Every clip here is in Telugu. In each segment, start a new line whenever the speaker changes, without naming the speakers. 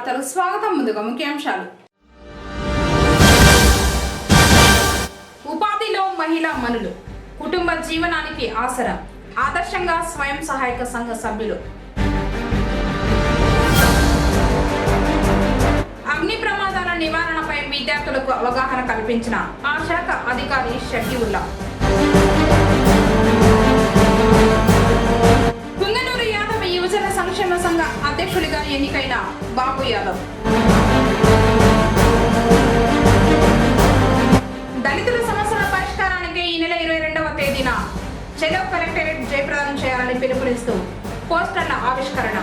వార్తలు స్వాగతం. ముందుగా ముఖ్యాంశాలు. ఉపాధిలో మహిళా మనులు కుటుంబ జీవనానికి ఆసరా, ఆదర్శంగా స్వయం సహాయక సంఘ సభ్యులు. అగ్ని ప్రమాదాల నివారణపై విద్యార్థులకు అవగాహన కల్పించిన ఆ శాఖ అధికారి షకీవుల్లా. పుంగనూరు యాదవ యువజన సంక్షేమ సంఘ అధ్యక్షుడిగా ఎన్నికైన బాబు యాదవ్. దళితుల సమస్యల పరిష్కారానికి ఈ నెల 22వ తేదీన చెలో కలెక్టరేట్ జయప్రదం చేయాలని పిలుపునిస్తూ పోస్టర్ల ఆవిష్కరణ.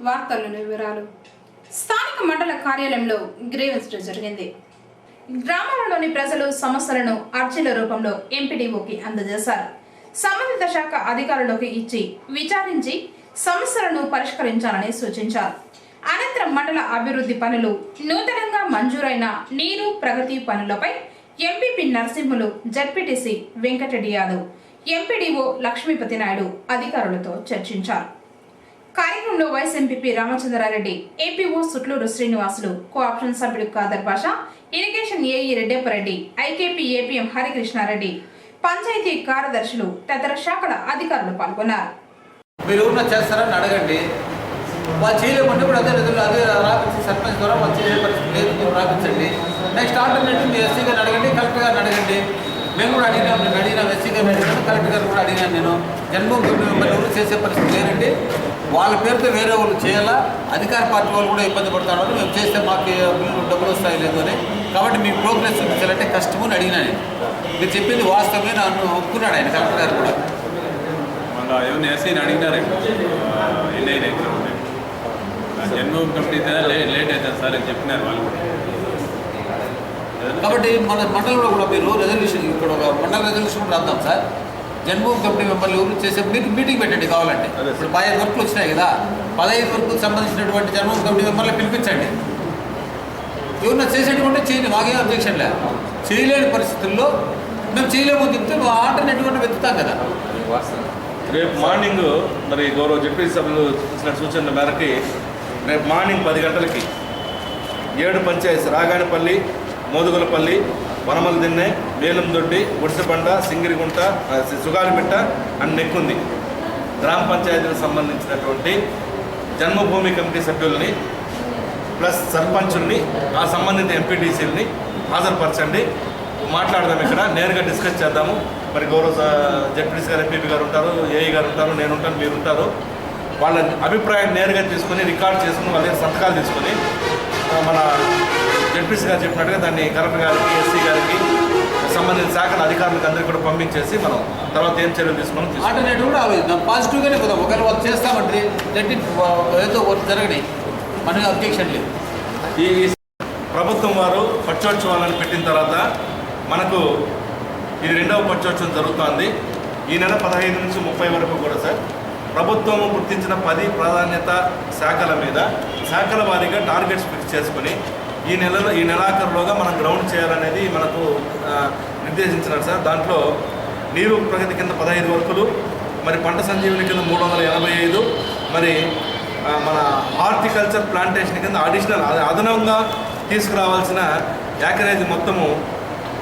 వార్తల్లోని వివరాలు. స్థానిక మండల కార్యాలయంలో గ్రీవెన్స్ డే జరిగింది. గ్రామాలలోని ప్రజలు సమస్యలను అర్జీల రూపంలో ఎంపీడీఓకి అందజేశారు. సంబంధిత శాఖ అధికారులకు ఇచ్చి విచారించి సమస్యలను పరిష్కరించాలని సూచించారు. అనంతరం మండల అభివృద్ధి పనులు, నూతనంగా మంజూరైన నీరు ప్రగతి పనులపై MPP Narasimhulu, ZPTC Venkatareddy Yadav, MPDO Lakshmipathi Naidu అధికారులతో చర్చించారు. కార్యక్రమంలో vice MPP Ramachandrareddy, APO Sutluru Srinivasulu, cooption సభ్యుడు Khader Basha, irrigation AE Reddeppareddy, IKP APM Harikrishnareddy, panchayat కార్యదర్శులు తదితర శాఖల అధికారులు పాల్గొన్నారు.
మీరు ఊరిలో చేస్తారని అడగండి. వాళ్ళు చేయలేమంటే కూడా అదే రాపించి సర్పంచ్ ద్వారా వాళ్ళు చేసే పరిస్థితి లేదు, మీరు రాపించండి. నెక్స్ట్ ఆల్టర్నేటివ్ మీరు ఎస్సీ గారిని అడగండి, కలెక్టర్ గారిని అడగండి. మేము కూడా అడిగినాం ఎస్సీ గారిని అడిగాను, కలెక్టర్ గారు కూడా అడిగినాను. నేను జన్మభూమి ఎవరు చేసే పరిస్థితి లేదండి. వాళ్ళ పేరుతో వేరే వాళ్ళు చేయాలా, అధికార పార్టీ వాళ్ళు కూడా ఇబ్బంది పడుతున్నారు. మేము చేస్తే మాకు బిల్లు డబ్బులు వస్తాయి లేదు అని, కాబట్టి మీ ప్రోగ్రెస్ చూపించాలంటే కష్టమని అడిగినాను. మీరు చెప్పింది వాస్తవమే, నన్ను ఒప్పుకున్నాడు ఆయన కలెక్టర్ గారు కూడా.
మళ్ళీ ఏమైనా ఎస్ఐని అడిగినారు ఎన్నైనా జన్మభూమి కమిటీ లేట్ అవుతుంది సార్ అని చెప్పినారు వాళ్ళు కూడా.
కాబట్టి మన మండలంలో కూడా మీరు రెజల్యూషన్, ఇక్కడ ఒక మండల రెజల్యూషన్ కూడా రాద్దాం సార్. జన్మభూమి కమిటీ మెంబర్లు ఎవరు చేసే మీటింగ్ పెట్టండి కావాలంటే. ఇప్పుడు 15 వర్కులు వచ్చినాయి కదా, 15 వర్కులకు సంబంధించినటువంటి జన్మభూమి కమిటీ మెంబర్లు పిలిపించండి. ఎవరన్నా చేసేటువంటి చేయండి, మాకేం అబ్జెక్షన్ లేదు. చేయలేని పరిస్థితుల్లో మేము చేయలేమని చెప్తే ఆల్టర్నేటివ్ అని వెతుకుతాం కదా.
రేపు మార్నింగ్ మరి గౌరవ జడ్పీ సభ్యులు ఇచ్చిన సూచనల మేరకి రేపు మార్నింగ్ 10 గంటలకి 7 పంచాయతీస్ రాగానిపల్లి, మోదుగులపల్లి, వనమల దిన్నె, వేలందొడ్డి, గుడిసెబండ, సింగిరిగుంట, సుగాలిమిట్ట అండ్ నెక్కుంది గ్రామ పంచాయతీలకు సంబంధించినటువంటి జన్మభూమి కమిటీ సభ్యుల్ని ప్లస్ సర్పంచుల్ని, ఆ సంబంధిత ఎంపీటీసీలని హాజరుపరచండి. మాట్లాడదాం, ఇక్కడ నేరుగా డిస్కస్ చేద్దాము. మరి గౌరవ జడ్పీటీసీ గారు, ఎంపీపీ గారు ఉంటారు, ఏఈ గారు ఉంటారు, నేను ఉంటాను, మీరు ఉంటారు. వాళ్ళ అభిప్రాయం నేరుగా తీసుకొని రికార్డ్ చేసుకుని వాళ్ళ సంతకాలు తీసుకొని మన జడ్పీసీ గారు చెప్పినట్టుగా దాన్ని కలెక్టర్ గారికి, ఎస్సీ గారికి, సంబంధిత శాఖల అధికారులకు అందరికీ కూడా పంపించేసి మనం తర్వాత ఏం చర్యలు తీసుకుని
ఆల్టర్నేటివ్ కూడా ఆలోచిద్దాం. పాజిటివ్గానే కదా, ఒకవేళ వాళ్ళు చేస్తామంటే ఏదో జరగని మనకి అబ్జెక్షన్ లేదు.
ఈ ప్రభుత్వం వారు పక్షోత్సవాలను పెట్టిన తర్వాత మనకు ఇది 2వ పక్షోత్సవం జరుగుతోంది. ఈ నెల 15 నుంచి 30 వరకు కూడా సార్ ప్రభుత్వం గుర్తించిన 10 ప్రాధాన్యత శాఖల మీద శాఖల వారీగా టార్గెట్స్ ఫిక్స్ చేసుకొని ఈ నెలాఖరులోగా మనం గ్రౌండ్ చేయాలనేది మనకు నిర్దేశించినారు సార్. దాంట్లో నీరు ప్రగతి కింద 15 వర్కులు, మరి పంట సంజీవిని కింద 385, మరి మన హార్టికల్చర్ ప్లాంటేషన్ కింద అడిషనల్ అదనంగా తీసుకురావాల్సిన యాకరేజ్ మొత్తము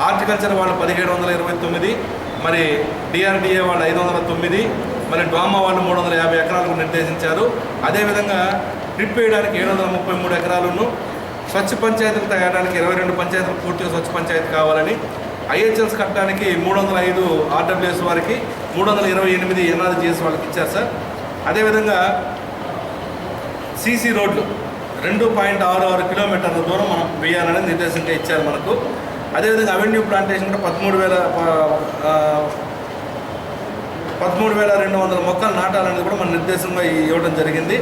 హార్టికల్చర్ వాళ్ళు 1729, మరి డిఆర్డిఏ వాళ్ళు 509, మరి డ్వామా వాళ్ళు 350 ఎకరాలకు నిర్దేశించారు. అదేవిధంగా ట్రిప్ వేయడానికి 733 ఎకరాలను, స్వచ్ఛ పంచాయతీలు తయారడానికి 22 పంచాయతీలు పూర్తిగా స్వచ్ఛ పంచాయతీ కావాలని, ఐహెచ్ఎల్స్ కట్టడానికి 305 ఆర్డబ్ల్యూఎస్ వారికి, 328 ఎన్ఆర్జీఎస్ వాళ్ళకి ఇచ్చారు సార్. అదేవిధంగా సీసీ రోడ్లు 2.66 కిలోమీటర్ల దూరం మనం వేయాలనేది నిర్దేశంగా ఇచ్చారు మనకు. అదేవిధంగా అవెన్యూ ప్లాంటేషన్ కూడా 13,200 మొక్కలు నాటాలనేది కూడా మన నిర్దేశంగా ఇవ్వడం జరిగింది.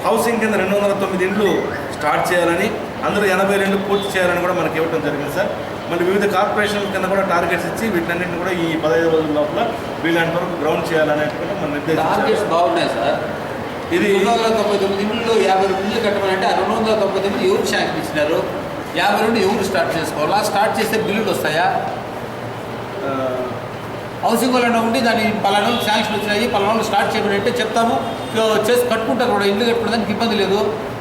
హౌసింగ్ కింద 209 ఇండ్లు స్టార్ట్ చేయాలని, అందరూ 80 ఇండ్లు పూర్తి చేయాలని కూడా మనకి ఇవ్వడం జరిగింది సార్. మళ్ళీ వివిధ కార్పొరేషన్ల కింద కూడా టార్గెట్స్ ఇచ్చి వీటన్నింటిని కూడా ఈ 15 రోజుల లోపల వీళ్ళంటి వరకు గ్రౌండ్ చేయాలనేది కూడా మన నిర్దేశం
బాగున్నాయి సార్. ఇది 299 ఇండ్లు 50 ఇండ్లు కట్టమనంటే ఆ 299 ఎవరు శాంక్షన్ ఇచ్చినారు? 50 నుండి ఎవరు స్టార్ట్ చేసుకోవాలా? స్టార్ట్ చేస్తే బిల్లులు వస్తాయా? హౌసింగ్ వాళ్ళని ఉండి దాన్ని పలానా శాంక్షన్ వచ్చినాయి పలానా స్టార్ట్ చేయమని అంటే చెప్తాము, చేసి కట్టుకుంటారు కూడా, ఇల్లు కట్టుకోవడానికి ఇబ్బంది లేదు.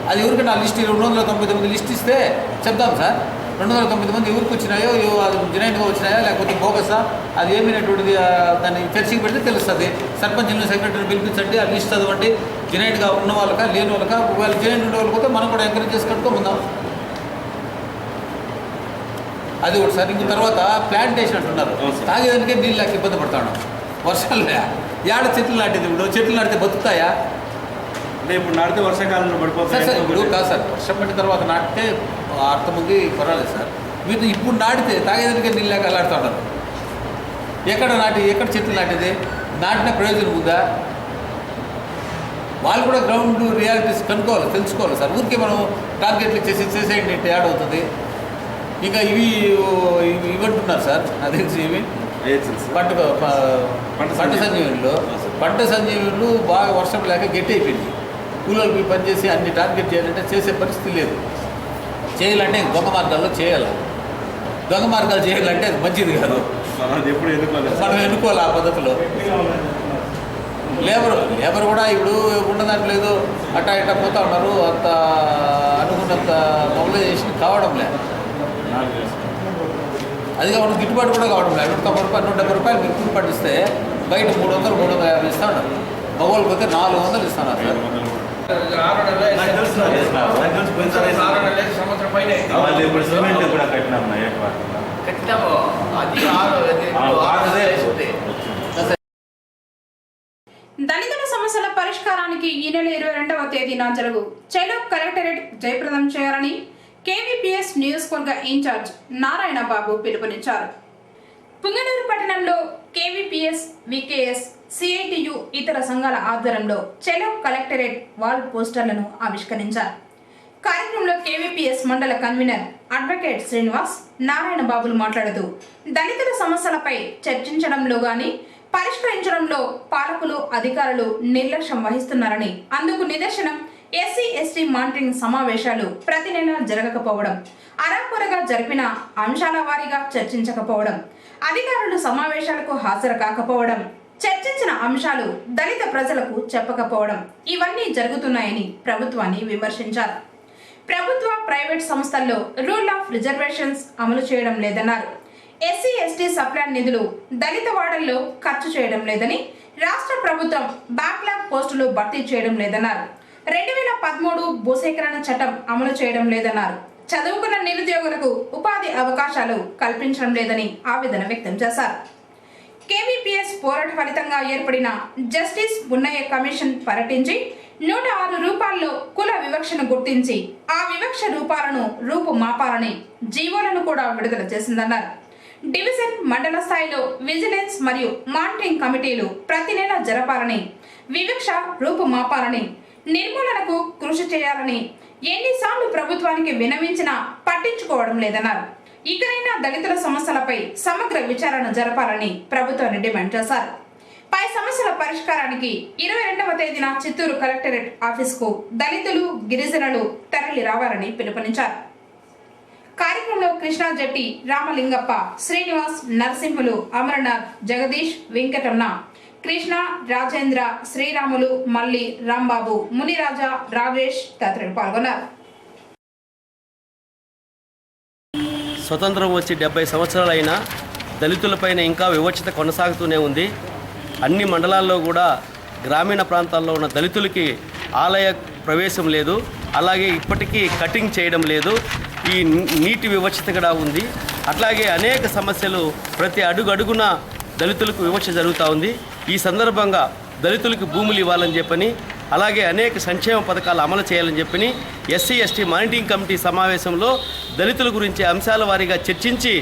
అది ఎవరికి నా లిస్ట్ 299 లిస్ట్ ఇస్తే చెప్తాం సార్. 299 మంది ఎవరికి వచ్చినాయో, అది జెన్యూన్గా వచ్చినాయా లేకపోతే బోగసా, అది ఏమైనటువంటిది దాన్ని చర్చకి పెడితే తెలుస్తుంది. సర్పంచ్ని సెక్రటరీని పిలిపించండి, ఆ లిస్ట్ చదవండి, జెన్యూన్గా ఉన్న వాళ్ళకా లేని వాళ్ళకా, ఒకవేళ జెన్యూన్ ఉండే వాళ్ళకపోతే మనం కూడా ఎంకరేజ్ చేసి కట్టుకోముందాం. అది ఒకటి సార్. ఇంక తర్వాత ప్లాంటేషన్ అంటున్నారు, తాగేదానికే నీళ్ళు లేక ఇబ్బంది పడతాడు. వర్షాలు ఏడ చెట్లు నాటింది, ఇప్పుడు చెట్లు నాటితే బతుకుతాయా?
అంటే ఇప్పుడు నాటితే వర్షాకాలంలో పడిపోతాయి
సార్. ఇప్పుడు కాదు సార్, వర్షం పడిన తర్వాత నాటితే అర్థమంది పర్వాలేదు సార్. మీరు ఇప్పుడు నాటితే తాగేదానికే నీళ్ళు లేక అలాడుతున్నారు. ఎక్కడ చెట్లు నాటిది, నాటిన ప్రయోజనం ఉందా? వాళ్ళు కూడా గ్రౌండ్ రియాలిటీస్ కనుక్కోవాలి, తెలుసుకోవాలి సార్. ఊరికే మనం టార్గెట్లు చేసేయండి అంటే యాడ్ అవుతుంది. ఇంకా ఇవి అంటున్నారు సార్, అదే ఇవి పంట సంజీవులు బాగా వర్షం లేక గట్టి అయిపోయింది. కూలీలకి పనిచేసి అన్ని టార్గెట్ చేయాలంటే చేసే పరిస్థితి లేదు. చేయాలంటే దొంగ మార్గాల్లో చేయాలి. దొంగ మార్గాలు చేయాలంటే అది మంచిది కాదు, మనం ఎన్నుకోవాలి ఆ పద్ధతిలో. లేబర్ కూడా ఇప్పుడు ఉండదాంట్లో లేదు, అట్టా ఇట్టా పోతా ఉన్నారు. అంత అనుకున్నంత మొబిలైజేషన్ కావడం లేదు. అది కావడం గిట్టుబాటు కూడా కావడం లేదు. 190 రూపాయలు మీరు కూలి పట్టిస్తే బయట 300-350 ఇస్తా ఉన్నారు. మగవాళ్ళకి పోతే 400 ఇస్తున్నారు సార్.
దళితుల సమస్యల పరిష్కారానికి ఈ నెల 22వ తేదీన జరుగు చలో కలెక్టరేట్ జయప్రదం చేయాలని కేవీపీఎస్ నియోజకవర్గ ఇన్ఛార్జ్ నారాయణ బాబు పిలుపునిచ్చారు. పుంగనూరు పట్టణంలో కేవీపీఎస్, వికేఎస్, సిఐటియు ఇతర సంఘాల ఆధ్వర్యంలో చలో కలెక్టరేట్ వాల్ పోస్టర్లను ఆవిష్కరించారు. కార్యక్రమంలో కేవీపీఎస్ మండల కన్వీనర్ అడ్వకేట్ శ్రీనివాస్, నారాయణ బాబులు మాట్లాడుతూ దళితుల సమస్యలపై చర్చించడంలో గాని పరిష్కరించడంలో పాలకులు, అధికారులు నిర్లక్ష్యం వహిస్తున్నారని, అందుకు నిదర్శనం ఎస్సీ ఎస్టీ మానిటరింగ్ సమావేశాలు ప్రతి నెల జరగకపోవడం, అరాకొరగా జరిపిన అంశాల వారీగా చర్చించకపోవడం, అధికారులు సమావేశాలకు హాజరు కాకపోవడం, చర్చించిన అంశాలు దళిత ప్రజలకు చెప్పకపోవడం, ఇవన్నీ జరుగుతున్నాయని ప్రభుత్వాన్ని విమర్శించారు. ప్రభుత్వ, ప్రైవేట్ సంస్థల్లో రూల్ ఆఫ్ రిజర్వేషన్స్ అమలు చేయడం లేదన్నారు. ఎస్సీ ఎస్టీ సప్లాన్ నిధులు దళిత వాడల్లో ఖర్చు చేయడం లేదని, రాష్ట్ర ప్రభుత్వం బ్యాక్లాగ్ పోస్టులు భర్తీ చేయడం లేదన్నారు. 2013 భూసేకరణ చట్టం అమలు చేయడం లేదన్నారు. చదువుకున్న నిరుద్యోగులకు ఉపాధి అవకాశాలు కల్పించడం లేదని ఆవేదన వ్యక్తం చేశారు. కేవీపీఎస్ పోరాట ఫలితంగా ఏర్పడిన జస్టిస్ ఉన్నయ్య కమిషన్ పర్యటించి 106 రూపాల్లో కుల వివక్షను గుర్తించి ఆ వివక్ష రూపాలను రూపుమాపాలని జీవోలను కూడా విడుదల చేసిందన్నారు. డివిజన్, మండల స్థాయిలో విజిలెన్స్ మరియు మానిటరింగ్ కమిటీలు ప్రతి నెల జరపాలని, వివక్ష రూపుమాపాలని, నిర్మూలనకు కృషి చేయాలని ఎన్నిసార్లు ప్రభుత్వానికి విన్నవించినా పట్టించుకోవడం లేదన్నారు. ఇకనైనా దళితుల సమస్యలపై సమగ్ర విచారణ జరపాలని ప్రభుత్వాన్ని డిమాండ్ చేశారు. పై సమస్యల పరిష్కారానికి 22వ తేదీన చిత్తూరు కలెక్టరేట్ ఆఫీసుకు దళితులు, గిరిజనులు తరలి రావాలని పిలుపునిచ్చారు. కార్యక్రమంలో కృష్ణా జట్టి, రామలింగప్ప, శ్రీనివాస్, నరసింహులు, అమరనాథ్, జగదీష్, వెంకటరమణ, కృష్ణ, రాజేంద్ర, శ్రీరాములు, మల్లి, రాంబాబు, మునిరాజా, రాజేష్ తదితరులు పాల్గొన్నారు.
స్వతంత్రం వచ్చి 70 సంవత్సరాలైనా దళితులపైన ఇంకా వివక్షత కొనసాగుతూనే ఉంది. అన్ని మండలాల్లో కూడా గ్రామీణ ప్రాంతాల్లో ఉన్న దళితులకి ఆలయ ప్రవేశం లేదు. అలాగే ఇప్పటికీ కటింగ్ చేయడం లేదు. ఈ నీటి వివక్షత కూడా ఉంది. అట్లాగే అనేక సమస్యలు ప్రతి అడుగున దళితులకు వివక్ష జరుగుతూ ఉంది. ఈ సందర్భంగా దళితులకు భూములు ఇవ్వాలని చెప్పని, అలాగే అనేక సంక్షేమ పథకాలు అమలు చేయాలని చెప్పని ఎస్సీ ఎస్టీ మానిటరింగ్ కమిటీ సమావేశంలో దళితుల గురించి అంశాల వారీగా చర్చించి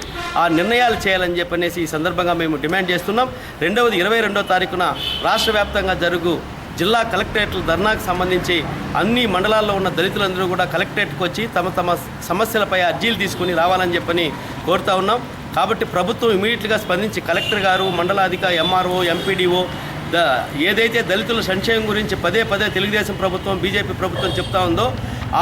ఆ నిర్ణయాలు చేయాలని చెప్పనేసి ఈ సందర్భంగా మేము డిమాండ్ చేస్తున్నాం. 22వ తారీఖున రాష్ట్ర వ్యాప్తంగా జరుగు జిల్లా కలెక్టరేట్ల ధర్నాకు సంబంధించి అన్ని మండలాల్లో ఉన్న దళితులందరూ కూడా కలెక్టరేట్కి వచ్చి తమ సమస్యలపై అర్జీలు తీసుకుని రావాలని చెప్పని కోరుతా ఉన్నాం. కాబట్టి ప్రభుత్వం ఇమీడియట్గా స్పందించి కలెక్టర్ గారు, మండలాధికారి, ఎంఆర్ఓ, ఎంపీడీఓ ఏదైతే దళితుల సంక్షేమం గురించి పదే తెలుగుదేశం ప్రభుత్వం, బీజేపీ ప్రభుత్వం చెప్తా ఉందో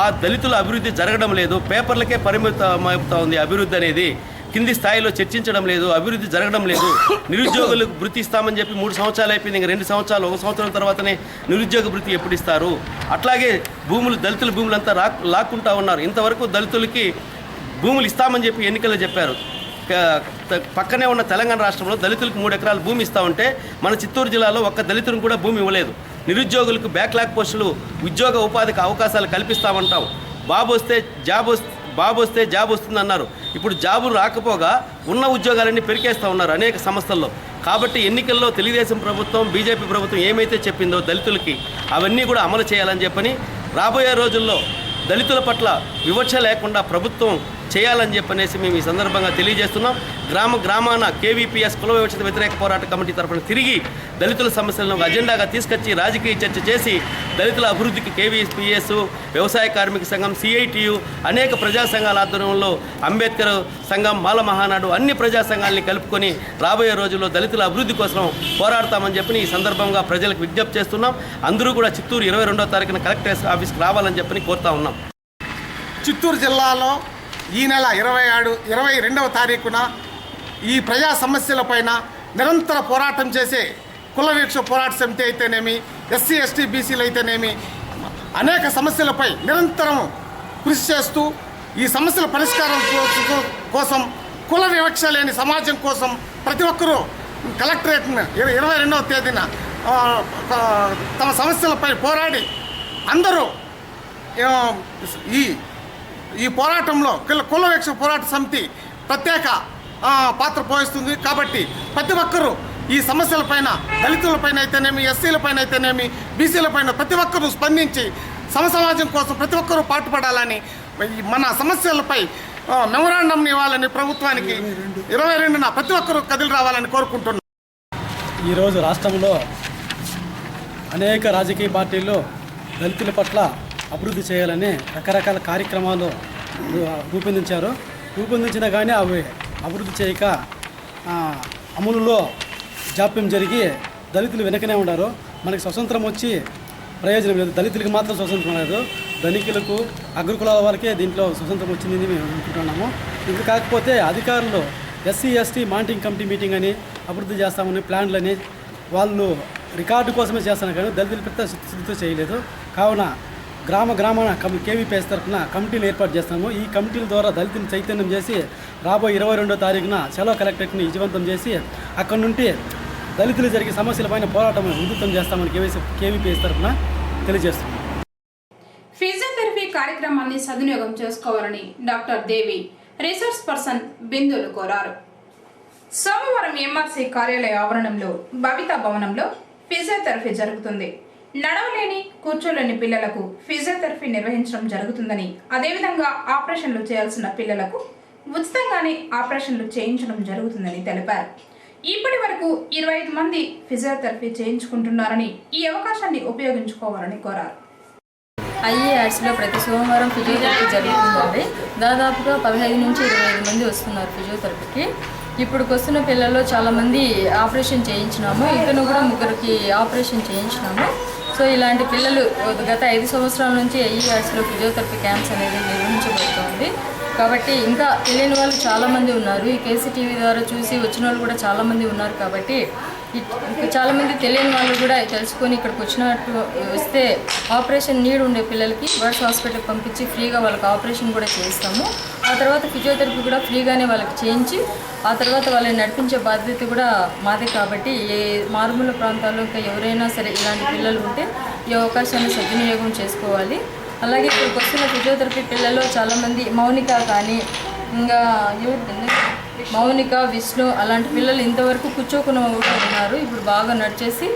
ఆ దళితుల అభివృద్ధి జరగడం లేదు. పేపర్లకే పరిమితం అవుతా ఉంది అభివృద్ధి అనేది. కింది స్థాయిలో చర్చించడం లేదు, అభివృద్ధి జరగడం లేదు. నిరుద్యోగులకు భృతి ఇస్తామని చెప్పి 3 సంవత్సరాలు అయిపోయింది, ఇంకా 2 సంవత్సరాలు, 1 సంవత్సరం తర్వాతనే నిరుద్యోగ భృతి ఎప్పుడు ఇస్తారు? అట్లాగే భూములు, దళితుల భూములంతా లాక్కుంటా ఉన్నారు. ఇంతవరకు దళితులకి భూములు ఇస్తామని చెప్పి ఎన్నికల్లో చెప్పారు. పక్కనే ఉన్న తెలంగాణ రాష్ట్రంలో దళితులకు 3 ఎకరాల భూమి ఇస్తా ఉంటే మన చిత్తూరు జిల్లాలో ఒక్క దళితులకు కూడా భూమి ఇవ్వలేదు. నిరుద్యోగులకు బ్యాక్లాగ్ పోస్టులు, ఉద్యోగ ఉపాధికి అవకాశాలు కల్పిస్తామంటాం. బాబు వస్తే జాబ్ వస్తుందన్నారు. ఇప్పుడు జాబులు రాకపోగా ఉన్న ఉద్యోగాలన్నీ పెరికేస్తూ ఉన్నారు అనేక సంస్థల్లో. కాబట్టి ఎన్నికల్లో తెలుగుదేశం ప్రభుత్వం, బీజేపీ ప్రభుత్వం ఏమైతే చెప్పిందో దళితులకి అవన్నీ కూడా అమలు చేయాలని చెప్పని, రాబోయే రోజుల్లో దళితుల పట్ల వివక్ష లేకుండా ప్రభుత్వం చేయాలని చెప్పనేసి మేము ఈ సందర్భంగా తెలియజేస్తున్నాం. గ్రామాన కేవీపీఎస్ కుల వివక్షత వ్యతిరేక పోరాట కమిటీ తరఫున తిరిగి దళితుల సమస్యలను ఒక అజెండాగా తీసుకొచ్చి రాజకీయ చర్చ చేసి దళితుల అభివృద్ధికి కేవీపీఎస్, వ్యవసాయ కార్మిక సంఘం, సిఐటియు, అనేక ప్రజా సంఘాల ఆధ్వర్యంలో అంబేద్కర్ సంఘం, మాల మహానాడు, అన్ని ప్రజా సంఘాలని కలుపుకొని రాబోయే రోజుల్లో దళితుల అభివృద్ధి కోసం పోరాడతామని చెప్పి ఈ సందర్భంగా ప్రజలకు విజ్ఞప్తి చేస్తున్నాం. అందరూ కూడా చిత్తూరు 22వ తారీఖున కలెక్టర్ ఆఫీస్కి రావాలని చెప్పి కోరుతా ఉన్నాం.
చిత్తూరు జిల్లాలో ఈ నెల 22వ తారీఖున ఈ ప్రజా సమస్యలపైన నిరంతర పోరాటం చేసే కుల వివక్ష పోరాట సమితి అయితేనేమి, ఎస్సీ ఎస్టీ బీసీలు అయితేనేమి అనేక సమస్యలపై నిరంతరం కృషి చేస్తూ ఈ సమస్యల పరిష్కారం కోసం, కుల వివక్ష లేని సమాజం కోసం ప్రతి ఒక్కరూ కలెక్టరేట్ను 22వ తేదీన తమ సమస్యలపై పోరాడి అందరూ ఈ పోరాటంలో కుల వివక్ష పోరాట సమితి ప్రత్యేక పాత్ర పోషిస్తుంది. కాబట్టి ప్రతి ఒక్కరూ ఈ సమస్యలపైన, దళితులపైన అయితేనేమి, ఎస్సీలపైన అయితేనేమి, బీసీలపైన ప్రతి ఒక్కరూ స్పందించి సమాజం కోసం ప్రతి ఒక్కరూ పాటుపడాలని, మన సమస్యలపై మెమొరాండంని ఇవ్వాలని ప్రభుత్వానికి 22న ప్రతి ఒక్కరూ కదిలి రావాలని కోరుకుంటున్నాం.
ఈరోజు రాష్ట్రంలో అనేక రాజకీయ పార్టీలు దళితుల పట్ల అభివృద్ధి చేయాలని రకరకాల కార్యక్రమాలు రూపొందించినా కానీ అవి అభివృద్ధి చేయక అమలులో జాప్యం జరిగి దళితులు వెనకనే ఉన్నారు. మనకి స్వతంత్రం వచ్చి ప్రయోజనం లేదు, దళితులకు మాత్రం స్వతంత్రం లేదు, ధనికులకు, అగ్రకులాల వారికే దీంట్లో స్వతంత్రం వచ్చింది మేము అనుకుంటున్నాము. ఇది కాకపోతే అధికారులు SC ST monitoring committee meeting అని అభివృద్ధి చేస్తామని ప్లాన్లని వాళ్ళు రికార్డు కోసమే చేస్తున్నారు కానీ దళితుల పెద్ద స్థితితో చేయలేదు. కావున గ్రామాన కేవీపీఎస్ తరఫున కమిటీలు ఏర్పాటు చేస్తాము. ఈ కమిటీల ద్వారా దళితులను చైతన్యం చేసి రాబోయే 22వ తారీఖున సెలవు కలెక్టరేట్ని విజయవంతం చేసి అక్కడి నుండి దళితులు జరిగే సమస్యలపైన పోరాటం ఉధృతం చేస్తామని కేవీపీఎస్ తరఫున తెలియజేస్తున్నాం.
ఫిజియోథెరపీ కార్యక్రమాన్ని సద్వినియోగం చేసుకోవాలని డాక్టర్ దేవి, రీసోర్స్ పర్సన్ బిందులు కోరారు. సోమవారం ఎంఆర్సీ కార్యాలయ ఆవరణంలో భవితా భవనంలో ఫిజియోథెరపీ జరుగుతుంది. నడవలేని, కూర్చోలేని పిల్లలకు ఫిజియోథెరపీ నిర్వహించడం జరుగుతుందని, అదేవిధంగా ఆపరేషన్లు చేయాల్సిన పిల్లలకు ఉచితంగానే ఆపరేషన్లు చేయించడం జరుగుతుందని తెలిపారు. ఇప్పటి వరకు 25 మంది ఫిజియోథెరపీ చేయించుకుంటున్నారని, ఈ అవకాశాన్ని ఉపయోగించుకోవాలని కోరారు.
ఐఏఆర్స్లో ప్రతి సోమవారం ఫిజియోథెరపీ జరుగుతుందండి. దాదాపుగా 15 నుంచి 25 మంది వస్తున్నారు ఫిజియోథెరపీకి. ఇప్పుడు వస్తున్న పిల్లల్లో చాలామంది ఆపరేషన్ చేయించినాము, ఇతను కూడా 3కి ఆపరేషన్ చేయించినాము. సో ఇలాంటి పిల్లలు గత 5 సంవత్సరాల నుంచి ఐఏఆర్స్లో ఫిజియోథెరపీ క్యాంప్స్ అనేది నిర్వహించబడుతుంది. కాబట్టి ఇంకా తెలియని వాళ్ళు చాలామంది ఉన్నారు. ఈ కేసీటీవీ ద్వారా చూసి వచ్చిన వాళ్ళు కూడా చాలామంది ఉన్నారు. కాబట్టి చాలామంది తెలియని వాళ్ళు కూడా తెలుసుకొని ఇక్కడికి వచ్చినట్టు వస్తే ఆపరేషన్ నీడ్ ఉండే పిల్లలకి బర్డ్స్ హాస్పిటల్కి పంపించి ఫ్రీగా వాళ్ళకి ఆపరేషన్ కూడా చేయిస్తాము. ఆ తర్వాత ఫిజియోథెరపీ కూడా ఫ్రీగానే వాళ్ళకి చేయించి ఆ తర్వాత వాళ్ళని నడిపించే బాధ్యత కూడా మాదే. కాబట్టి ఏ మారుమూల ప్రాంతాల్లో ఇంకా ఎవరైనా సరే ఇలాంటి పిల్లలు ఉంటే ఈ అవకాశాన్ని సద్వినియోగం చేసుకోవాలి. అలాగే ఇక్కడికి వస్తున్న ఫిజియోథెరపీ పిల్లల్లో చాలామంది మౌనిక కానీ, ఇంకా మౌనిక, విష్ణు అలాంటి పిల్లలు ఇంతవరకు కూర్చోకున్న కూడా ఉన్నారు. ఇప్పుడు బాగా నడిచేసి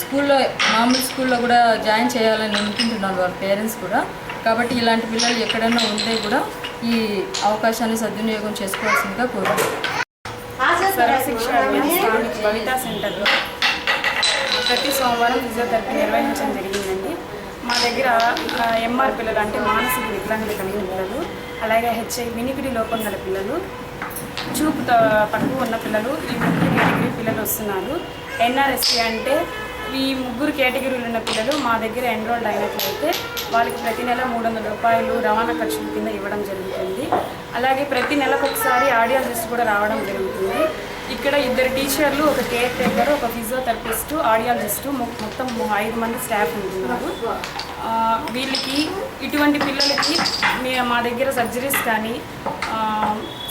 స్కూల్లో, మామూలు స్కూల్లో కూడా జాయిన్ చేయాలని అనుకుంటున్నారు వాళ్ళ పేరెంట్స్ కూడా. కాబట్టి ఇలాంటి పిల్లలు ఎక్కడైనా ఉంటే కూడా ఈ అవకాశాన్ని సద్వినియోగం చేసుకోవాల్సిందిగా కోరుతున్నాను.
సర్వశిక్ష స్థానిక భవితా సెంటర్లో ప్రతి సోమవారం ఫిజియోథెరపీ నిర్వహించడం జరిగిందండి. మా దగ్గర ఎంఆర్ పిల్లలు అంటే మానసిక వికలాంగులు కలిగిన పిల్లలు, అలాగే వినికిడి లోపం గల పిల్లలు, చూపు తక్కువ ఉన్న పిల్లలు, ఈ 3 కేటగిరీ పిల్లలు వస్తున్నారు. ఎన్ఆర్ఎస్సీ అంటే ఈ 3 కేటగిరీలు ఉన్న పిల్లలు మా దగ్గర ఎన్రోల్డ్ అయినట్లయితే వాళ్ళకి ప్రతి నెల 300 రూపాయలు రవాణా ఖర్చుల కింద ఇవ్వడం జరుగుతుంది. అలాగే ప్రతి నెలకు ఒకసారి ఆడియాలజిస్ట్ కూడా రావడం జరుగుతుంది. ఇక్కడ 2 టీచర్లు, ఒక కేర్ టేకర్, ఒక ఫిజియోథెరపిస్టు, ఆడియాలజిస్టు, మొత్తం 5 మంది స్టాఫ్ ఉంటున్నారు. వీళ్ళకి ఇటువంటి పిల్లలకి మా దగ్గర సర్జరీస్ కానీ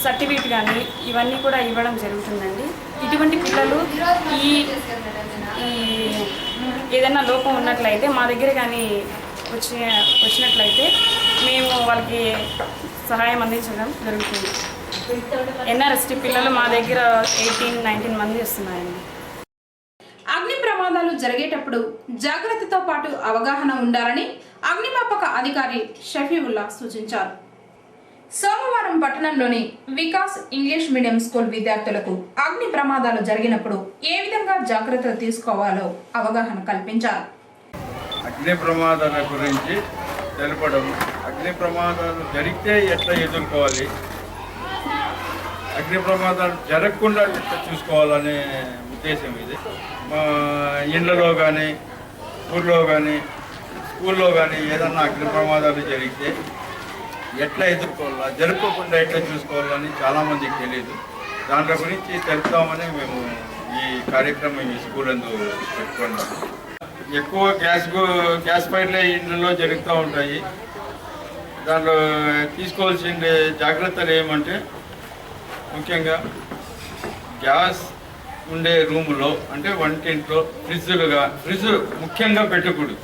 సర్టిఫికేట్ కానీ ఇవన్నీ కూడా ఇవ్వడం జరుగుతుందండి. ఇటువంటి పిల్లలు ఈ ఏదైనా లోపం ఉన్నట్లయితే మా దగ్గర కానీ వచ్చినట్లయితే మేము వాళ్ళకి సహాయం అందించడం జరుగుతుంది. ఎన్ఆర్ఎస్టీ పిల్లలు మా దగ్గర 18-19 మంది వస్తున్నాయండి.
అగ్ని ప్రమాదాలు జరిగేటప్పుడు జాగ్రత్తతో పాటు అవగాహన ఉండాలని అగ్నిమాపక అధికారి షఫీవుల్లా సూచించారు. సోమవారం పట్టణంలోని వికాస్ ఇంగ్లీష్ మీడియం స్కూల్ విద్యార్థులకు అగ్ని ప్రమాదాలు జరిగినప్పుడు ఏ విధంగా జాగ్రత్తలు తీసుకోవాలో అవగాహన కల్పించారు.
అగ్ని ప్రమాదాల గురించి తెలపడం, అగ్ని ప్రమాదాలు జరిగితే ఎట్లా ఎదుర్కోవాలి, అగ్ని ప్రమాదాలు జరగకుండా ఎట్లా చూసుకోవాలనే ఉద్దేశం ఇది. మా ఇళ్ళలో కానీ, ఊళ్ళో కానీ, స్కూల్లో కానీ ఏదన్నా అగ్ని ప్రమాదాలు జరిగితే ఎట్లా ఎదుర్కోవాలా, జరుపుకోకుండా ఎట్లా చూసుకోవాలని చాలామందికి తెలియదు. దాంట్లో గురించి తెలుపుతామని మేము ఈ కార్యక్రమం ఈ స్కూల్ అందు పెట్టుకున్నాము. ఎక్కువ గ్యాస్ ఫైర్లే ఇళ్ళలో జరుగుతూ ఉంటాయి. దాంట్లో తీసుకోవాల్సిన జాగ్రత్తలు ఏమంటే, ముఖ్యంగా గ్యాస్ ఉండే రూములో అంటే వంటింట్లో ఫ్రిడ్జ్ ముఖ్యంగా పెట్టకూడదు.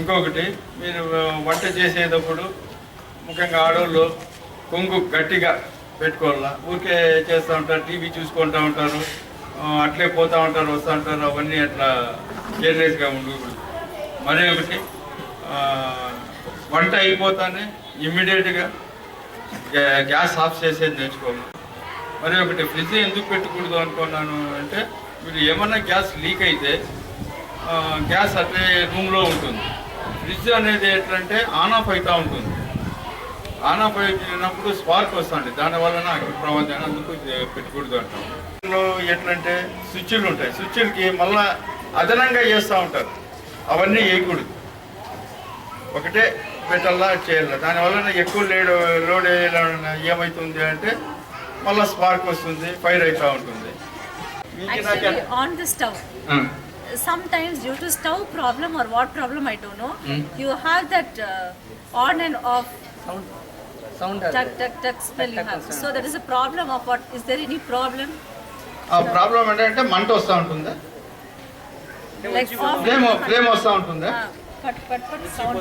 ఇంకొకటి, మీరు వంట చేసేటప్పుడు ముఖ్యంగా ఆడవాళ్ళు కొంగు గట్టిగా పెట్టుకోవాలా. ఊరికే చేస్తూ ఉంటారు, టీవీ చూసుకుంటూ ఉంటారు, అట్లే పోతూ ఉంటారు, వస్తూ ఉంటారు. అవన్నీ అట్లా కేర్లెస్గా ఉండకూడదు. మరీ ఒకటి, వంట అయిపోతానే ఇమ్మీడియట్గా గ్యాస్ ఆఫ్ చేసేది నేర్చుకోవాలి. మరి ఒకటి, ఫ్రిడ్జ్ ఎందుకు పెట్టకూడదు అనుకున్నాను అంటే, మీరు ఏమన్నా గ్యాస్ లీక్ అయితే గ్యాస్ అట్లే రూమ్లో ఉంటుంది. ఫ్రిడ్జ్ అనేది ఎట్లంటే ఆన్ ఆఫ్ అవుతూ ఉంటుంది. ఆన్ ఆఫ్ అయినప్పుడు స్పార్క్ వస్తుంది, దానివల్ల అగ్ని ప్రమాదం, అందుకు పెట్టకూడదు అంటాం. ఎట్లంటే స్విచ్లు ఉంటాయి, స్విచ్లకి మళ్ళా అదనంగా చేస్తూ ఉంటారు, అవన్నీ వేయకూడదు. ఒకటే పెట్టాలా చేయాలి. దానివల్ల ఎక్కువ లోడ్ ఏమవుతుంది అంటే మళ్ళీ స్పార్క్ వస్తుంది, ఫైర్ అవుతూ ఉంటుంది.
On the stove. Sometimes due to stove problem or what problem I don't know, you have that on and off sound tuck smell you have. So there is a problem of what? Is there any problem?
Problem అంటే మంట వస్తూ ఉంటుందా,
Like
ఫ్లేమ్ వస్తూ ఉంటుందా,
but sound.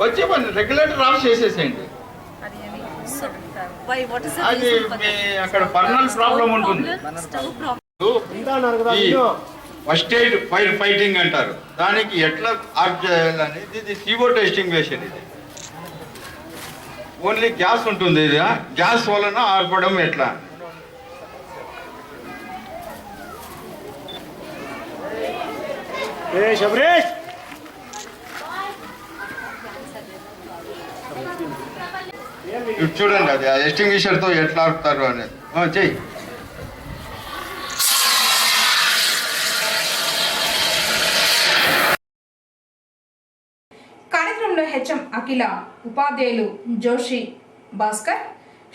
వచ్చే పని రెగ్యులేటర్ ఆఫ్ చేసేసేయండి.
So why? What is the
అది
reason for
మీ
that?
అక్కడ బర్నల్ ప్రాబ్లం ఉంటుంది.
Stove problem.
ఈ ఫస్ట్ ఎయిడ్ ఫైర్ ఫైటింగ్ అంటారు, దానికి ఎట్లా ఆఫ్ చేయాలనేది ఇది CO టెస్టింగ్ మెషిన్. ఇది ఓన్లీ గ్యాస్ ఉంటుంది, ఇది గ్యాస్ వలన ఆర్పడం ఎట్లా. ఇప్పుడు చూడండి, అది ఎస్టింగ్విషర్తో ఎట్లా ఆపుతారు అనేది. చెయ్యి.
కార్యక్రమంలో హెచ్ఎం అఖిల, ఉపాధ్యాయులు జోషి భాస్కర్,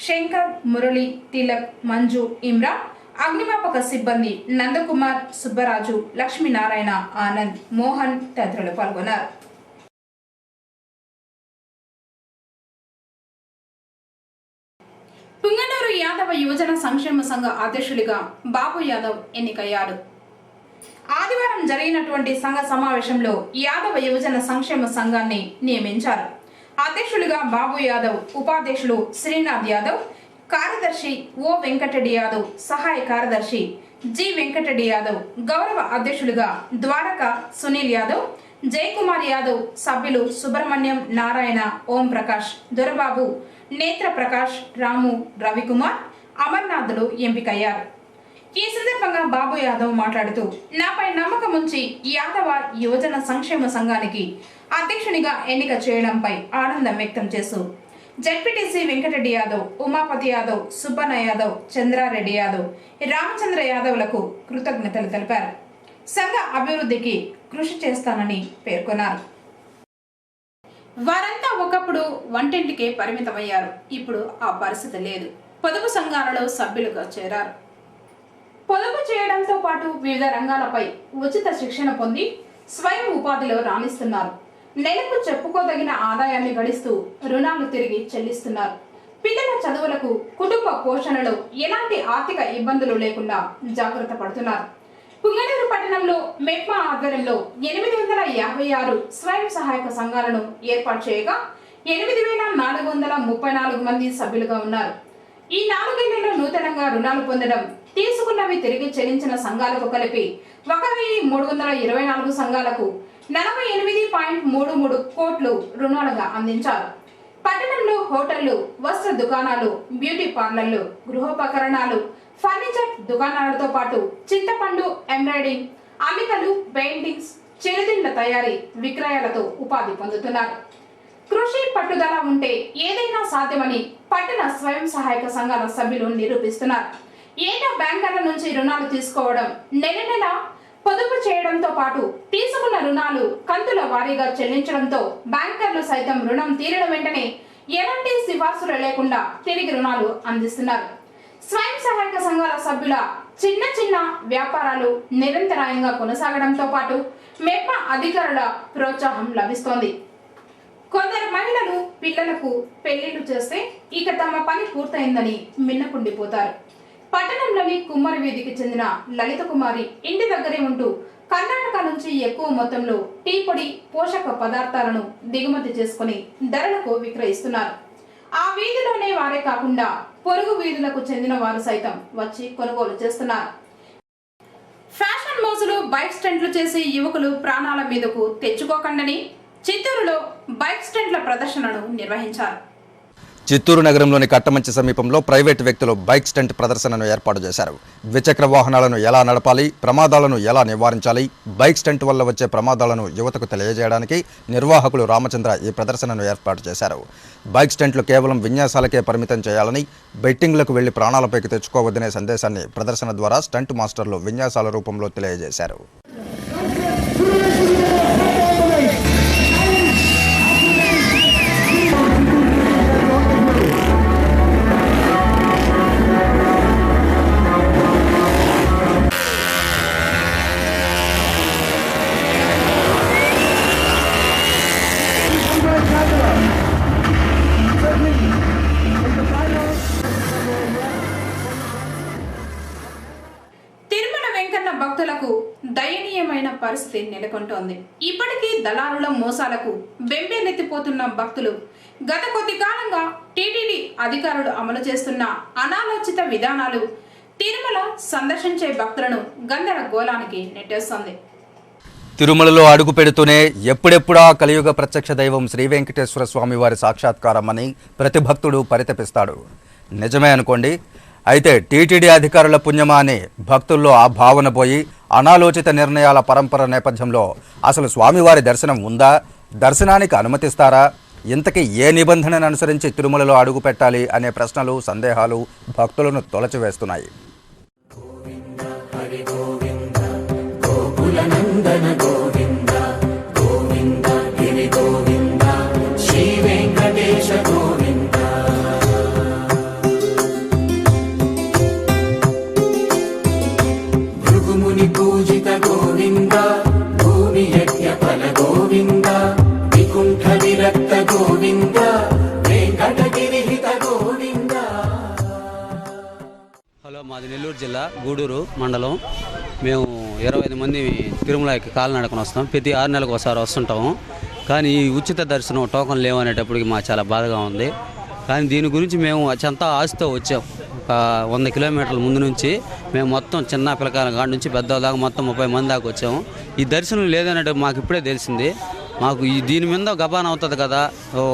శంకర్, మురళి, తిలక్, మంజు, ఇమ్రాన్, అగ్నిమాపక సిబ్బంది నందకుమార్, సుబ్బరాజు, లక్ష్మీనారాయణ, ఆనంద్, మోహన్ తదితరులు పాల్గొన్నారు. పుంగనూరు యాదవ యువజన సంక్షేమ సంఘ అధ్యక్షుడిగా బాబు యాదవ్ ఎన్నికయ్యారు. ఆదివారం జరిగినటువంటి సంఘ సమావేశంలో యాదవ యువజన సంక్షేమ సంఘాన్ని నియమించారు. అధ్యక్షులుగా బాబు యాదవ్, ఉపాధ్యక్షులు శ్రీనాథ్ యాదవ్, కార్యదర్శి ఓ వెంకటరెడ్డి యాదవ్, సహాయ కార్యదర్శి జి వెంకటరెడ్డి యాదవ్, గౌరవ అధ్యక్షులుగా ద్వారక సునీల్ యాదవ్, జయకుమార్ యాదవ్, సభ్యులు సుబ్రహ్మణ్యం, నారాయణ, ఓం ప్రకాష్, దొరబాబు, నేత్ర ప్రకాష్, రాము, రవికుమార్, అమర్నాథ్లు ఎంపికయ్యారు. ఈ సందర్భంగా బాబు యాదవ్ మాట్లాడుతూ, నాపై నమ్మకం ఉంచి యాదవ యువజన సంక్షేమ సంఘానికి అధ్యక్షునిగా ఎన్నిక చేయడంపై ఆనందం వ్యక్తం చేస్తూ జడ్పీటీసీ వెంకటరెడ్డి యాదవ్, ఉమాపతి యాదవ్, సుబ్బన్న యాదవ్, చంద్రారెడ్డి యాదవ్, రామచంద్ర యాదవ్లకు కృతజ్ఞతలు తెలిపారు. సంఘ అభివృద్ధికి కృషి చేస్తానని పేర్కొన్నారు. వారంతా ఒకప్పుడు వంటింటికే పరిమితమయ్యారు. ఇప్పుడు ఆ పరిస్థితి లేదు. పొదుపు సంఘాలలో సభ్యులుగా చేరారు. పొదుపు చేయడంతో పాటు వివిధ రంగాలపై ఉచిత శిక్షణ పొంది స్వయం ఉపాధిలో రాణిస్తున్నారు. నెలకు చెప్పుకోదగిన ఆదాయాన్ని గడిస్తూ రుణాలు తిరిగి చెల్లిస్తున్నారు. పిల్లల చదువులకు, కుటుంబ పోషణలో ఎలాంటి ఆర్థిక ఇబ్బందులు లేకుండా జాగ్రత్త పడుతున్నారు. పుంగనూరు పట్టణంలో మెప్మా ఆధ్వర్యంలో 856 స్వయం సహాయక సంఘాలను ఏర్పాటు చేయగా 8434 మంది సభ్యులుగా ఉన్నారు. ఈ 4 ఏళ్లలో నూతనంగా రుణాలు పొందడం, తీసుకున్నవి తిరిగి చెల్లించిన సంఘాలకు కలిపి 1324 సంఘాలకు 48.33 కోట్లు రుణాలుగా అందించారు. పట్టణంలో హోటళ్లు, వస్త్ర దుకాణాలు, బ్యూటీ పార్లర్లు, గృహోపకరణాలు, ఫర్నిచర్ దుకాణాలతో పాటు చింతపండు, ఎంబ్రాయిడింగ్, అల్లికలు, పెయింటింగ్స్, చిరుతిండ్ల తయారీ, విక్రయాలతో ఉపాధి పొందుతున్నారు. కృషి పట్టుదల ఉంటే ఏదైనా సాధ్యమని పట్టణ స్వయం సహాయక సంఘాల సభ్యులు నిరూపిస్తున్నారు. ఏటా బ్యాంకర్ల నుంచి రుణాలు తీసుకోవడం, నెల నెల పొదుపు చేయడంతో పాటు తీసుకున్న రుణాలు కంతుల వారీగా చెల్లించడంతో బ్యాంకర్లు సైతం రుణం తీరడం వెంటనే ఎలాంటి సిఫార్సులు లేకుండా తిరిగి రుణాలు అందిస్తున్నారు. స్వయం సహాయక సంఘాల సభ్యుల చిన్న చిన్న వ్యాపారాలు నిరంతరాయంగా కొనసాగడంతో పాటు మెప్మా అధికారుల ప్రోత్సాహం లభిస్తోంది. కొందరు మహిళలు పిల్లలకు పెళ్లిళ్లు చేస్తే ఇక తమ పని పూర్తయిందని మిన్నకుండిపోతారు. పట్టణంలోని కుమ్మరి వీధికి చెందిన లలిత కుమారి ఇంటి దగ్గరే ఉంటూ కర్ణాటక నుంచి ఎక్కువ మొత్తంలో టీ పొడి, పోషక పదార్థాలను దిగుమతి చేసుకుని ధరలకు విక్రయిస్తున్నారు. ఆ వీధిలోనే వారే కాకుండా పొరుగు వీధులకు చెందిన వారు సైతం వచ్చి కొనుగోలు చేస్తున్నారు. ఫ్యాషన్ మోజులు బైక్ స్టంట్లు చేసి యువకులు ప్రాణాల మీదకు తెచ్చుకోకండని చిత్తూరులో బైక్ స్టంట్ల ప్రదర్శనను నిర్వహించారు.
చిత్తూరు నగరంలోని కట్టమంచి సమీపంలో ప్రైవేటు వ్యక్తులు బైక్ స్టంట్ ప్రదర్శనను ఏర్పాటు చేశారు. ద్విచక్ర వాహనాలను ఎలా నడపాలి, ప్రమాదాలను ఎలా నివారించాలి, బైక్ స్టంట్ వల్ల వచ్చే ప్రమాదాలను యువతకు తెలియజేయడానికి నిర్వాహకులు రామచంద్ర ఈ ప్రదర్శనను ఏర్పాటు చేశారు. బైక్ స్టంట్లు కేవలం విన్యాసాలకే పరిమితం చేయాలని, బెట్టింగ్లకు వెళ్లి ప్రాణాలపైకి తెచ్చుకోవద్దనే సందేశాన్ని ప్రదర్శన ద్వారా స్టంట్ మాస్టర్లు విన్యాసాల రూపంలో తెలియజేశారు.
భక్తులకు దయనీయమైన పరిస్థితి నెలకొంటోంది. ఇప్పటికీ దళారుల మోసాలకు బెంబేలెత్తిపోతున్న భక్తులు గత కొద్ది కాలంగా టీటీడీ అధికారులు అమలు చేస్తున్న అనాలోచిత విధానాలు తిరుమల సందర్శించే భక్తులను గందరగోళానికి నెట్టేస్తోంది.
తిరుమలలో అడుగు పెడుతూనే ఎప్పుడెప్పుడా కలియుగ ప్రత్యక్ష దైవం శ్రీ వెంకటేశ్వర స్వామి వారి సాక్షాత్కారమని ప్రతి భక్తుడు పరితపిస్తాడు. నిజమే అనుకోండి. అయితే టీటీడీ అధికారుల పుణ్యమా అని భక్తుల్లో ఆ భావన పోయి అనాలోచిత నిర్ణయాల పరంపర నేపథ్యంలో అసలు స్వామివారి దర్శనం ఉందా, దర్శనానికి అనుమతిస్తారా, ఇంతకీ ఏ నిబంధనను అనుసరించి తిరుమలలో అడుగు పెట్టాలి అనే ప్రశ్నలు, సందేహాలు భక్తులను తొలచివేస్తున్నాయి.
పూజిత గోవింద, భూమి యజ్ఞ ఫల గోవింద, వికుంఠ విరక్త గోవింద, వెంకటగిరిహిత గోవింద.
హలో, మాది నెల్లూరు జిల్లా గూడూరు మండలం. మేము 25 మంది తిరుమలకి కాలినడకన వస్తాం. ప్రతి 6 నెలలకు ఒకసారి వస్తుంటాము. కానీ ఈ ఉచిత దర్శనం టోకన్ లేవనేటప్పటికి మాకు చాలా బాధగా ఉంది. కానీ దీని గురించి మేము అంతా ఆశతో వచ్చాం. ఒక 100 కిలోమీటర్ల ముందు నుంచి మేము మొత్తం చిన్న పిల్లకాయల కాడ నుంచి పెద్ద దాకా మొత్తం 30 మంది దాకా వచ్చాము. ఈ దర్శనం లేదనేది మాకు ఇప్పుడే తెలిసింది. మాకు దీని మీద గబాన్ అవుతుంది కదా,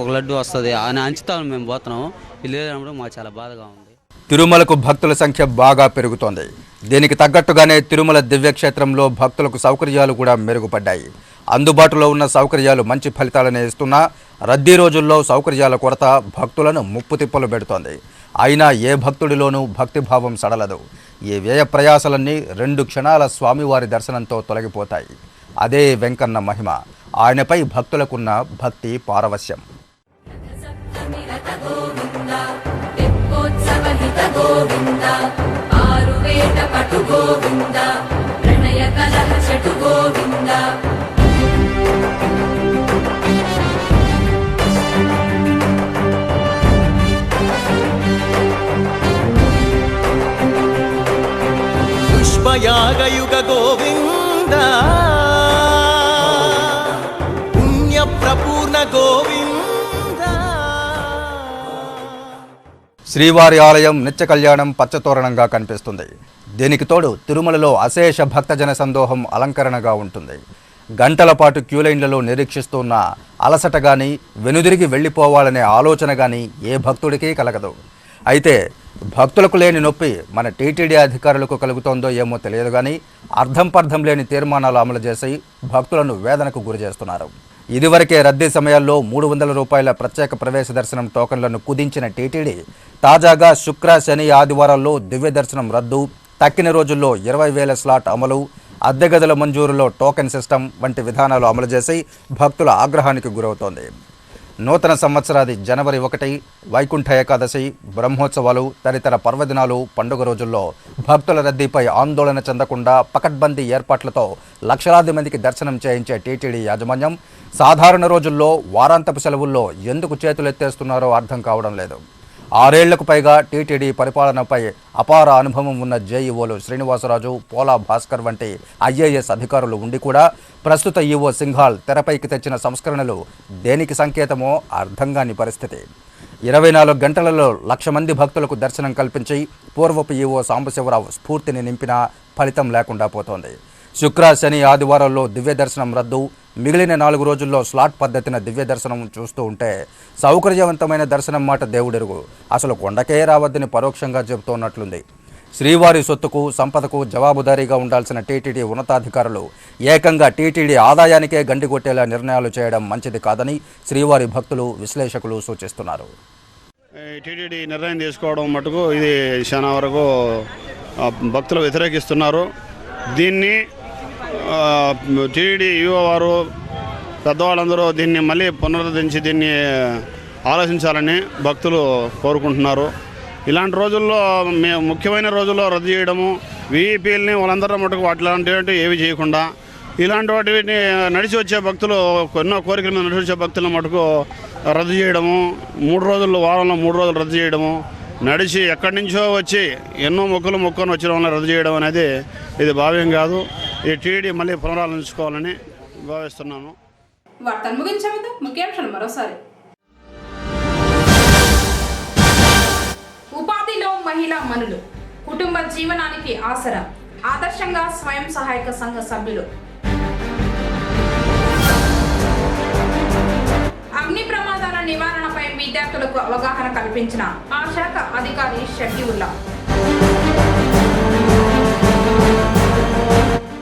ఒక లడ్డు వస్తుంది అని అంచుతాను మేము పోతున్నాము. ఇది లేదన్నప్పుడు మాకు చాలా బాధగా ఉంది.
తిరుమలకు భక్తుల సంఖ్య బాగా పెరుగుతోంది. దీనికి తగ్గట్టుగానే తిరుమల దివ్యక్షేత్రంలో భక్తులకు సౌకర్యాలు కూడా మెరుగుపడ్డాయి. అందుబాటులో ఉన్న సౌకర్యాలు మంచి ఫలితాలనే ఇస్తున్నా రద్దీ రోజుల్లో సౌకర్యాల కొరత భక్తులను ముప్పు తిప్పలు పెడుతోంది. అయినా ఏ భక్తుడిలోనూ భక్తిభావం సడలదు. ఈ వ్యయ ప్రయాసలన్నీ 2 క్షణాల స్వామివారి దర్శనంతో తొలగిపోతాయి. అదే వెంకన్న మహిమ. ఆయనపై భక్తులకున్న భక్తి పారవశ్యం.
పుష్పయాగయుగ గోవింద పుణ్యప్రపూర్ణ గోవింద.
శ్రీవారి ఆలయం నిత్య కళ్యాణం పచ్చతోరణంగా కనిపిస్తుంది. దీనికి తోడు తిరుమలలో అశేష భక్తజన సందోహం అలంకరణగా ఉంటుంది. గంటల పాటు క్యూలైన్లలో నిరీక్షిస్తున్న అలసట కానీ, వెనుదిరిగి వెళ్ళిపోవాలనే ఆలోచన కానీ ఏ భక్తుడికి కలగదు. అయితే భక్తులకు లేని నొప్పి మన టీటీడీ అధికారులకు కలుగుతోందో ఏమో తెలియదు కానీ అర్థం పర్థం లేని తీర్మానాలు అమలు చేసి భక్తులను వేదనకు గురి చేస్తున్నారు. ఇదివరకే రద్దీ సమయాల్లో 300 రూపాయల ప్రత్యేక ప్రవేశ దర్శనం టోకన్లను కుదించిన టీటీడీ తాజాగా శుక్ర, శని, ఆదివారాల్లో దివ్య దర్శనం రద్దు, తక్కిన రోజుల్లో 20,000 స్లాట్ అమలు, అద్దె గదుల మంజూరులో టోకెన్ సిస్టమ్ వంటి విధానాలు అమలు చేసి భక్తుల ఆగ్రహానికి గురవుతోంది. నూతన సంవత్సరాది జనవరి 1, వైకుంఠ ఏకాదశి, బ్రహ్మోత్సవాలు తదితర పర్వదినాలు, పండుగ రోజుల్లో భక్తుల రద్దీపై ఆందోళన చెందకుండా పకడ్బందీ ఏర్పాట్లతో లక్షలాది మందికి దర్శనం చేయించే టీటీడీ యాజమాన్యం సాధారణ రోజుల్లో, వారాంతపు సెలవుల్లో ఎందుకు చేతులెత్తేస్తున్నారో అర్థం కావడం లేదు. 6 ఏళ్లకు పైగా టీటీడీ పరిపాలనపై అపార అనుభవం ఉన్న జేఈఓలు శ్రీనివాసరాజు, పోలా భాస్కర్ వంటి ఐఏఎస్ అధికారులు ఉండి కూడా ప్రస్తుత ఈవో సింఘాల్ తెరపైకి తెచ్చిన సంస్కరణలు దేనికి సంకేతమో అర్థం కాని పరిస్థితి. 24 గంటలలో 1,00,000 మంది భక్తులకు దర్శనం కల్పించి పూర్వపు ఈవో సాంబశివరావు స్ఫూర్తిని నింపినా ఫలితం లేకుండా పోతోంది. శుక్ర, శని, ఆదివారాల్లో దివ్య దర్శనం రద్దు, మిగిలిన 4 రోజుల్లో స్లాట్ పద్ధతిన దివ్య దర్శనం చూస్తూ ఉంటే సౌకర్యవంతమైన దర్శనం మాట దేవుడెరుగు, అసలు కొండకే రావద్దని పరోక్షంగా చెబుతున్నట్లుంది. శ్రీవారి సొత్తుకు, సంపదకు జవాబుదారీగా ఉండాల్సిన టీటీడీ ఉన్నతాధికారులు ఏకంగా టీటీడీ ఆదాయానికే గండికొట్టేలా నిర్ణయాలు చేయడం మంచిది కాదని శ్రీవారి భక్తులు, విశ్లేషకులు సూచిస్తున్నారు.
టీటీడీ నిర్ణయం తీసుకోవడం మటుకు ఇది చాలా వరకు భక్తులు వ్యతిరేకిస్తున్నారు. దీన్ని టీటీడీ ఈవో వారు, పెద్దవాళ్ళందరూ దీన్ని మళ్ళీ పునరుద్ధరించి దీన్ని ఆలోచించాలని భక్తులు కోరుకుంటున్నారు. ఇలాంటి రోజుల్లో ముఖ్యమైన రోజుల్లో రద్దు చేయడము, వీఈపీలని వాళ్ళందరూ మటుకు వాటిలాంటివి ఏవి చేయకుండా ఇలాంటి వాటిని నడిచి వచ్చే భక్తులు, ఎన్నో కోరికల మీద నడిచి వచ్చే భక్తులను మటుకు రద్దు చేయడము, 3 రోజుల్లో, వారంలో 3 రోజులు రద్దు చేయడము, నడిచి ఎక్కడి నుంచో వచ్చి ఎన్నో మొక్కుకొని వచ్చిన వాళ్ళని రద్దు చేయడం అనేది ఇది భావ్యం కాదు. ఈ టీడీ మళ్ళీ పునరాలోచించుకోవాలని భావిస్తున్నాను.
వార్తలు ముగించే ముందు ముఖ్యాంశాలు మరోసారి. ఉపాధిలో మహిళా మనులు, కుటుంబ జీవనానికి ఆసరా, ఆదర్శంగా స్వయం సహాయక సంఘ సభ్యులు. అగ్ని ప్రమాదాల నివారణపై విద్యార్థులకు అవగాహన కల్పించిన ఆ శాఖ అధికారి షకీవుల్లా.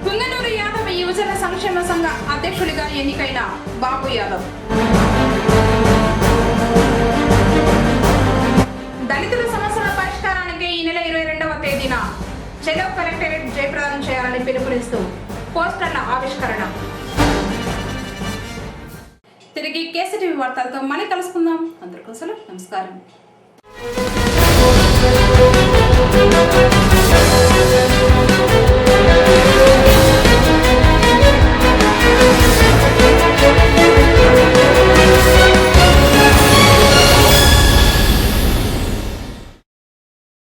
పుంగనూరు యాదవ్ యువజన సంక్షేమ సంఘ అధ్యక్షుడిగా ఎన్నికైన బాబు యాదవ్. దళితుల సమస్యల పరిష్కారానికి ఈ నెల 22వ తేదీన చెలో కలెక్టరేట్ జయప్రదం చేయాలని పిలుపునిస్తూ పోస్టర్ల ఆవిష్కరణ. తిరిగి కేసీటీవీ వార్తలతో మళ్ళీ కలుసుకుందాం. అందరికీ నమస్కారం.